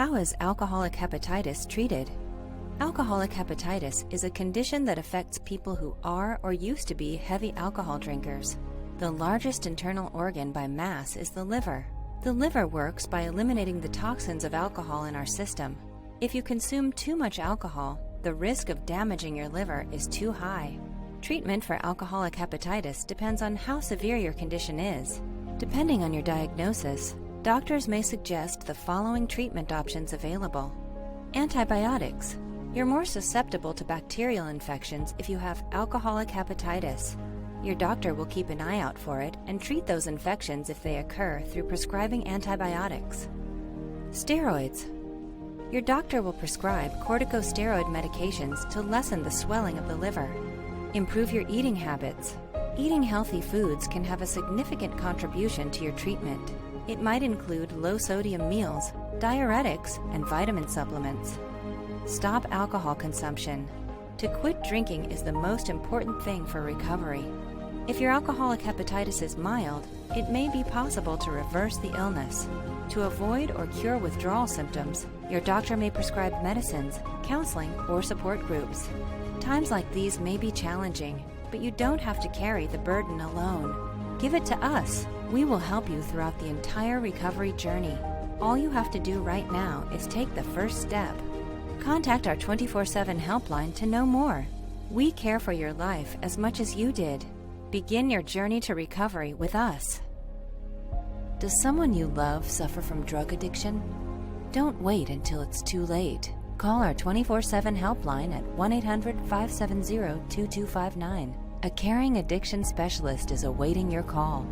How is alcoholic hepatitis treated? Alcoholic hepatitis is a condition that affects people who are or used to be heavy alcohol drinkers. The largest internal organ by mass is the liver. The liver works by eliminating the toxins of alcohol in our system. If you consume too much alcohol, the risk of damaging your liver is too high. Treatment for alcoholic hepatitis depends on how severe your condition is. Depending on your diagnosis, doctors may suggest the following treatment options available. Antibiotics. You're more susceptible to bacterial infections if you have alcoholic hepatitis. Your doctor will keep an eye out for it and treat those infections if they occur through prescribing antibiotics. Steroids. Your doctor will prescribe corticosteroid medications to lessen the swelling of the liver. Improve your eating habits. Eating healthy foods can have a significant contribution to your treatment. It might include low-sodium meals, diuretics, and vitamin supplements. Stop alcohol consumption. To quit drinking is the most important thing for recovery. If your alcoholic hepatitis is mild, it may be possible to reverse the illness. To avoid or cure withdrawal symptoms, your doctor may prescribe medicines, counseling, or support groups. Times like these may be challenging, but you don't have to carry the burden alone. Give it to us. We will help you throughout the entire recovery journey. All you have to do right now is take the first step. Contact our 24/7 helpline to know more. We care for your life as much as you did. Begin your journey to recovery with us. Does someone you love suffer from drug addiction? Don't wait until it's too late. Call our 24/7 helpline at 1-800-570-2259. A caring addiction specialist is awaiting your call.